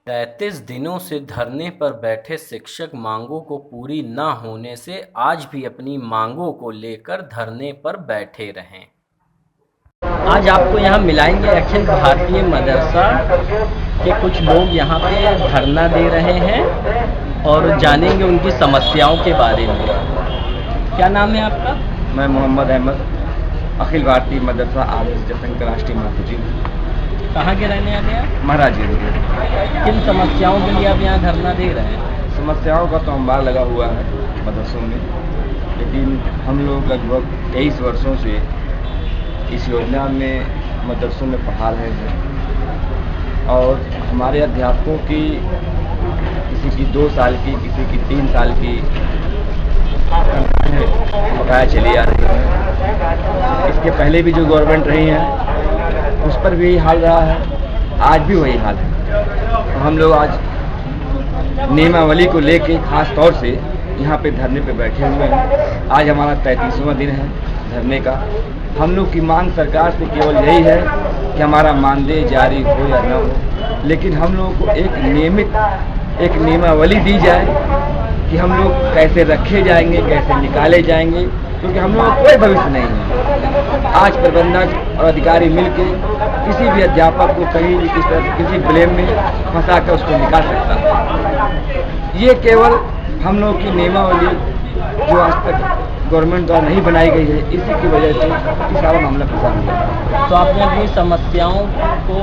33 दिनों से धरने पर बैठे शिक्षक मांगों को पूरी न होने से आज भी अपनी मांगों को लेकर धरने पर बैठे रहें। आज आपको यहाँ मिलाएंगे अखिल भारतीय मदरसा के कुछ लोग यहाँ पे धरना दे रहे हैं और जानेंगे उनकी समस्याओं के बारे में। क्या नाम है आपका? मैं मोहम्मद अहमद, अखिल भारतीय मदरसा आदर्श जयशंकर राष्ट्रीय महासचिव। कहाँ के रहने वाले हैं? महाराजगंज के। किन समस्याओं के लिए आप यहाँ धरना दे रहे हैं? समस्याओं का तो अंबार लगा हुआ है मदरसों में, लेकिन हम लोग लगभग 23 वर्षों से इस योजना में मदरसों में पढ़ा रहे हैं और हमारे अध्यापकों की किसी की 2 साल की, किसी की 3 साल की बकाया चली आ रही है। इसके पहले भी जो गवर्नमेंट रही है उस पर भी यही हाल रहा है, आज भी वही हाल है। तो हम लोग आज नियमावली को लेके खास तौर से यहाँ पे धरने पे बैठे हुए हैं। आज हमारा 33वां दिन है धरने का। हम लोग की मांग सरकार से केवल यही है कि हमारा मानदेय जारी हो या न हो, लेकिन हम लोगों को एक नियमित एक नियमावली दी जाए कि हम लोग कैसे रखे जाएंगे, कैसे निकाले जाएंगे, क्योंकि हम लोगों को कोई भविष्य नहीं है। आज प्रबंधक और अधिकारी मिलके किसी भी अध्यापक को कहीं भी किसी ब्लेम में फंसा कर उसको निकाल सकता है। ये केवल हम लोग की नियमावली जो आज तक गवर्नमेंट द्वारा नहीं बनाई गई है, इसी की वजह से ये सारा मामला फंसा हुआ है। तो आपने अपनी समस्याओं को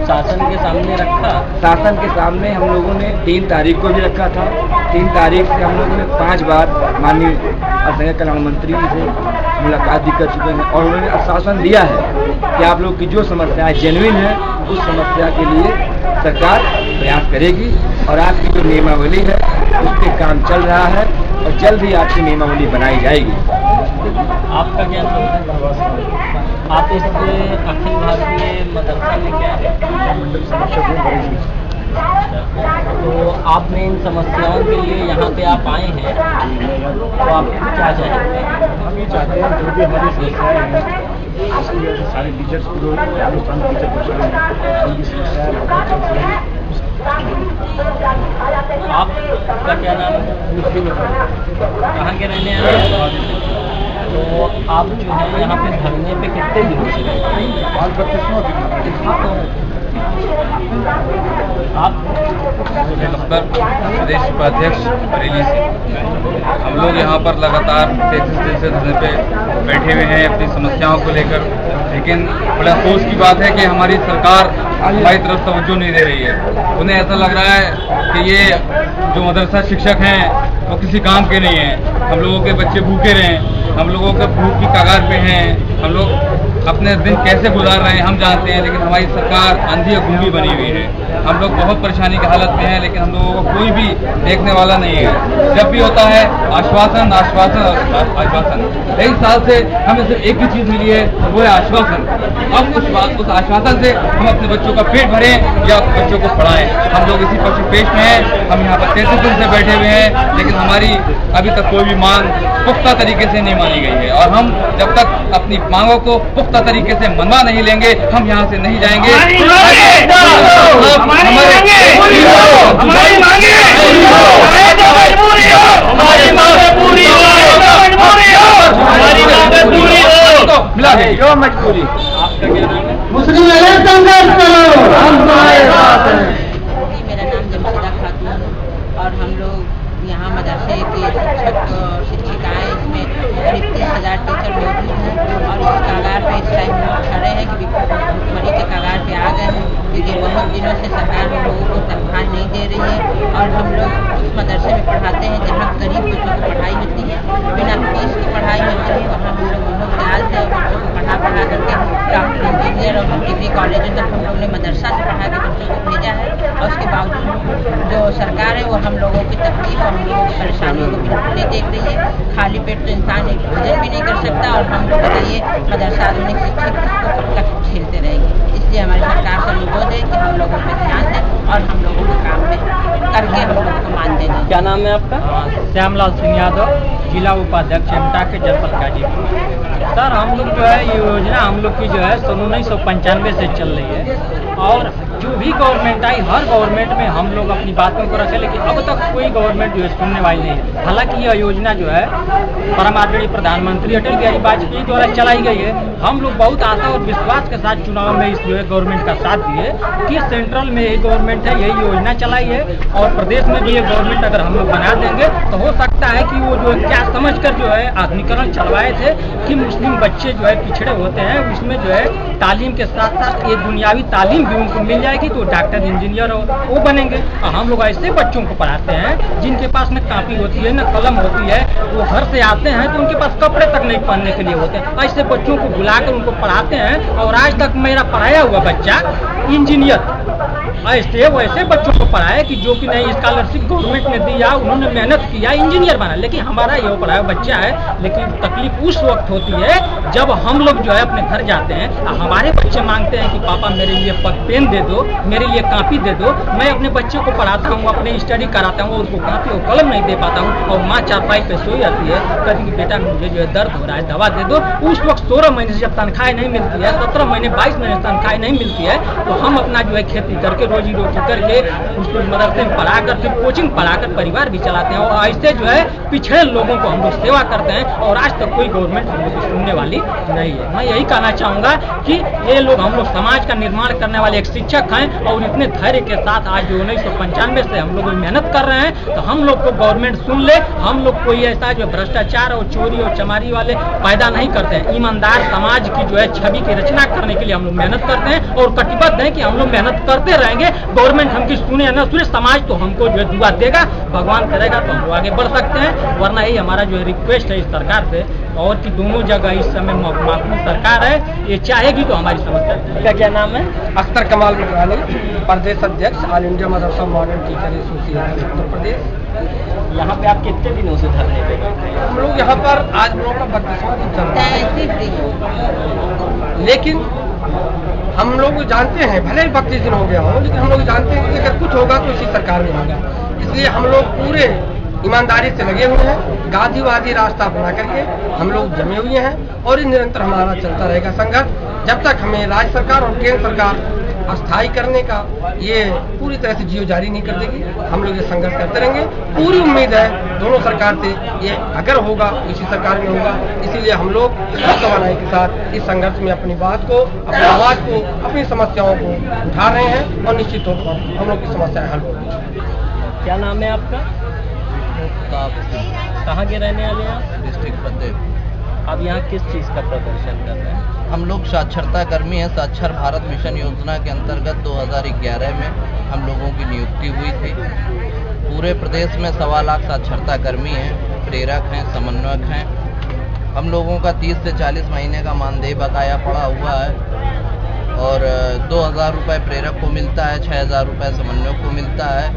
शासन के सामने रखा? शासन के सामने हम लोगों ने 3 तारीख को भी रखा था। 3 तारीख से हम लोगों ने 5 बार माननीय अल्पसंख्यक कल्याण मंत्री से मुलाकात भी कर चुके हैं और उन्होंने आश्वासन दिया है कि आप लोग की जो समस्याएं जेन्युइन है उस समस्या के लिए सरकार प्रयास करेगी और आपकी जो नियमावली है उस पर काम चल रहा है और जल्द ही आपकी नियमावली बनाई जाएगी। आपका क्या नाम है? आप इस अखिल भारतीय मदरसा में क्या है? तो आपने इन समस्याओं के लिए यहाँ पे आप आए हैं, तो आप क्या चाहते हैं? हम ये चाहते हैं जो भी हमारी समस्याएं हैं उसकी वजह से सारे टीचर्स को जो राजस्थान टीचर उनकी समस्याएं। आपका क्या नाम है? कहाँ के रहने वाले हैं? तो आप जो है यहाँ पे धरने पे कितने दिनों से रहते हैं? आज 32वां दिन। आप अकबर प्रदेश उपाध्यक्ष बरेली से। हम लोग यहाँ पर लगातार 33 दिन से धरने पे बैठे हुए हैं अपनी समस्याओं को लेकर, लेकिन बड़ा अफसोस की बात है कि हमारी सरकार हमारी तरफ तवज्जो नहीं दे रही है। उन्हें ऐसा लग रहा है कि ये जो मदरसा शिक्षक हैं वो किसी काम के नहीं हैं। हम लोगों के बच्चे भूखे रहें, हम लोगों के भूख की कगार पे हैं, हम लोग अपने दिन कैसे गुजार रहे हैं हम जानते हैं, लेकिन हमारी सरकार अंधी और गूंगी बनी हुई है। हम लोग बहुत परेशानी की हालत में हैं, लेकिन हम लोगों को कोई भी देखने वाला नहीं है। जब भी होता है आश्वासन आश्वासन और आश्वासन। 23 साल से हमें सिर्फ एक ही चीज़ मिली है, वो है आश्वासन। अब उस आश्वासन से हम अपने बच्चों का पेट भरें या बच्चों को पढ़ाएं। हम लोग इसी पेश में हैं। हम यहाँ पर 33 दिन से बैठे हुए हैं, लेकिन हमारी अभी तक कोई भी मांग पुख्ता तरीके से नहीं मानी गई है और हम जब तक अपनी मांगों को पुख्ता तरीके से मनवा नहीं लेंगे हम यहाँ से नहीं जाएंगे। जो मजबूरी। आपका क्या नाम है? मुस्लिम संघर्ष करो, हम तुम्हारे साथ हैं। मेरा नाम जमशेदा खातून और हम लोग यहाँ मदरसे के शिक्षक और शिक्षिकाएँ इसमें करीब 30,000 टीचर मौजूद हैं और इस कगार पे इस टाइम हम खड़े हैं कि भुखमरी के कगार पे आ गए हैं, क्योंकि बहुत दिनों से सरकार हम लोगों को तनख्वाह नहीं दे रही है और हम लोग उस मदरसे में पढ़ाते हैं जहाँ गरीब बच्चों को पढ़ाई होती है, बिना फीस की पढ़ाई होती है। वहाँ हम लोग बहुत ख्याल से बच्चों को पढ़ा करके डॉक्टर, इंजीनियर और डिग्री कॉलेजों तक हम लोग ने मदरसा से पढ़ा के बच्चों को भेजा है और उसके बावजूद जो सरकार है वो हम लोगों की तकलीफ और हम लोगों की परेशानियों को बिल्कुल नहीं देख रही है। खाली पेट तो इंसान एक भोजन भी नहीं कर सकता और हम लोग बताइए मदरसा आधुनिक शिक्षक इसको कब तक झेलते रहेंगे। इसलिए हमारी सरकार से अनुरोध है कि हम लोगों पर ध्यान दें और हम लोगों के काम पे करके हम लोगों को मान देना। क्या नाम है आपका? श्यामलाल सिंह यादव, जिला उपाध्यक्ष एमटा के जनपद गाजीपुर। सर हम लोग जो है ये योजना हम लोग की जो है सन 1995 से चल रही है और जो भी गवर्नमेंट आई, हर गवर्नमेंट में हम लोग अपनी बातों को रखे, लेकिन अब तक कोई गवर्नमेंट जो है सुनने वाली नहीं है। हालांकि यह योजना जो है परम आदरणीय प्रधानमंत्री अटल बिहारी वाजपेयी द्वारा चलाई गई है। हम लोग बहुत आशा और विश्वास के साथ चुनाव में इस गवर्नमेंट का साथ दिए कि सेंट्रल में यही गवर्नमेंट है, यही योजना चलाई है, और प्रदेश में भी ये गवर्नमेंट अगर हम लोग बना देंगे तो हो सकता है कि वो जो क्या समझकर जो है आधुनिकरण चलवाए थे कि मुस्लिम बच्चे जो है पिछड़े होते हैं, उसमें जो है तालीम के साथ साथ ये दुनियावी तालीम भी उनको मिल जाएगी तो डॉक्टर इंजीनियर वो बनेंगे। और हम लोग ऐसे बच्चों को पढ़ाते हैं जिनके पास न कापी होती है न कलम होती है, वो घर से आते हैं तो उनके पास कपड़े तक नहीं पहनने के लिए होते हैं। ऐसे बच्चों को बुलाकर उनको पढ़ाते हैं, और आज तक मेरा पढ़ाया हुआ बच्चा इंजीनियर ऐसे वैसे बच्चों को पढ़ाया कि जो कि नहीं स्कॉलरशिप गवर्नमेंट ने दिया, उन्होंने मेहनत किया, इंजीनियर बना। लेकिन हमारा ये पढ़ाया बच्चा है, लेकिन तकलीफ उस वक्त होती है जब हम लोग जो है अपने घर जाते हैं, हमारे बच्चे मांगते हैं कि पापा मेरे लिए पेन दे दो, मेरे लिए कापी दे दो। मैं अपने बच्चे को पढ़ाता हूँ, अपने स्टडी कराता हूँ, उसको कापी और कलम नहीं दे पाता हूँ, और माँ चारपाई पे सोई जाती है, कहती कि बेटा मुझे जो है दर्द हो रहा है, दवा दे दो। उस वक्त 16 महीने से जब तनख्वाह नहीं मिलती है, 17 महीने 22 महीने से तनख्वाह नहीं मिलती है, तो हम अपना जो है खेती करके रोजी रोटी करके उसको मदरसे में पढ़ाकर फिर कोचिंग पढ़ाकर परिवार भी चलाते हैं। और ऐसे जो है पिछड़े लोगों को हम लोग सेवा करते हैं, और आज तक कोई गवर्नमेंट हम लोग को सुनने वाली नहीं है। मैं यही कहना चाहूँगा कि ये लोग हम लोग समाज का निर्माण करने वाले एक शिक्षक हैं, और इतने धैर्य के साथ आज जो 1995 से हम लोग मेहनत कर रहे हैं, तो हम लोग को गवर्नमेंट सुन ले। हम लोग कोई ऐसा जो भ्रष्टाचार और चोरी और चमारी वाले पैदा नहीं करते हैं। ईमानदार समाज की जो है छवि की रचना करने के लिए हम लोग मेहनत करते हैं, और कटिबद्ध हैं कि हम लोग मेहनत करते रहेंगे। गवर्नमेंट हमकी सुने या न सुने, समाज तो हमको जो है दुआ देगा, भगवान करेगा तो हम लोग आगे बढ़ सकते हैं। वरना यही हमारा जो है रिक्वेस्ट है इस सरकार से, और कि दोनों जगह इस समय माकूल सरकार है, ये चाहेगी तो हमारी समस्या। का क्या नाम है? अख्तर कमाल मकरानी, प्रदेश अध्यक्ष ऑल इंडिया मदरसा modern teacher association Uttar Pradesh. यहाँ पे आप कितने दिनों से धरने पे बैठे हैं? हम लोग यहाँ पर आज हम लोग का 32वां दिन चल रहा है, लेकिन हम लोग जानते हैं, भले ही 32 दिन हो गया हो, लेकिन हम लोग जानते हैं कि अगर कुछ होगा तो इसी सरकार में होगा। इसलिए हम लोग पूरे ईमानदारी से लगे हुए हैं, गांधीवादी रास्ता अपना करके हम लोग जमे हुए हैं, और ये निरंतर हमारा चलता रहेगा संघर्ष जब तक हमें राज्य सरकार और केंद्र सरकार अस्थायी करने का ये पूरी तरह से जियो जारी नहीं कर देगी। हम लोग ये संघर्ष करते रहेंगे। पूरी उम्मीद है दोनों सरकार से, ये अगर होगा इसी सरकार में होगा। इसीलिए हम लोग तवानाई के साथ इस संघर्ष में अपनी बात को, अपनी आवाज को, अपनी समस्याओं को उठा रहे हैं, और निश्चित तौर पर हम लोग की समस्याएं हल होगी। क्या नाम है आपका? कहाँ के रहने वाले हैं आप? डिस्ट्रिक्ट फतेहपुर। अब यहाँ किस चीज़ का प्रदर्शन कर रहे हैं? हम लोग साक्षरता कर्मी हैं। साक्षर भारत मिशन योजना के अंतर्गत 2011 में हम लोगों की नियुक्ति हुई थी। पूरे प्रदेश में 1.25 लाख साक्षरता कर्मी हैं, प्रेरक हैं, समन्वयक हैं। हम लोगों का 30 से 40 महीने का मानदेय बकाया पड़ा हुआ है, और 2000 रुपये प्रेरक को मिलता है, 6000 रुपये समन्वयक को मिलता है,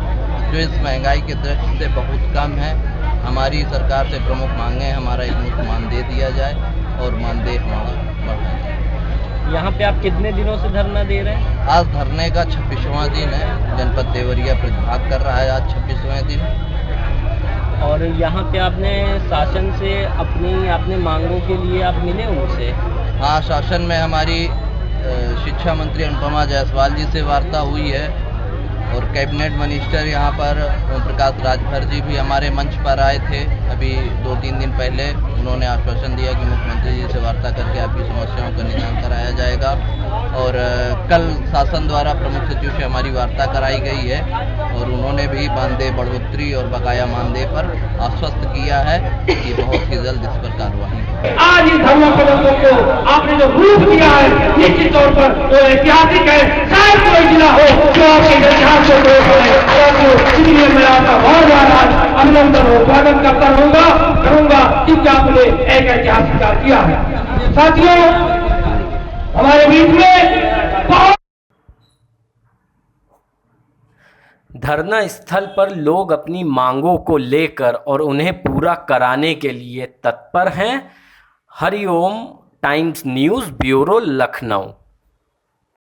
जो इस महंगाई की दृष्टि से बहुत कम है। हमारी सरकार से प्रमुख मांगे हैं हमारा एक मुफ्त मानदेय दिया जाए, और मानदेय हमारा बढ़ाए। यहाँ पे आप कितने दिनों से धरना दे रहे हैं? आज धरने का 26वां दिन है। जनपद देवरिया प्रतिभाग कर रहा है आज 26वें दिन। और यहाँ पे आपने शासन से अपने मांगों के लिए आप मिले उनसे? हाँ, शासन में हमारी शिक्षा मंत्री अनुपमा जायसवाल जी से वार्ता हुई है, और कैबिनेट मिनिस्टर यहाँ पर ओम प्रकाश राजभर जी भी हमारे मंच पर आए थे अभी 2-3 दिन पहले। उन्होंने आश्वासन दिया कि मुख्यमंत्री जी से वार्ता करके आपकी समस्याओं का निदान कराया जाएगा, और कल शासन द्वारा प्रमुख सचिव से हमारी वार्ता कराई गई है, और उन्होंने भी मानदेय बढ़ोतरी और बकाया मानदेय पर आश्वस्त किया है कि बहुत ही जल्द इस पर कार्रवाई। आज इन धर्म प्रबंधों को आपने जो रूप दिया है, निश्चित तौर पर वो ऐतिहासिक है। शायद कोई जिला हो जो आपके इतिहास को इसलिए मैं आपका बहुत ज्यादा अभिनंदन और स्वागत करता करूंगा, क्योंकि आपने एक ऐतिहासिक कार्य किया है। साथियों, हमारे बीच में बहुत धरना स्थल पर लोग अपनी मांगों को लेकर और उन्हें पूरा कराने के लिए तत्पर हैं। Hariom times news bureau, Lucknow.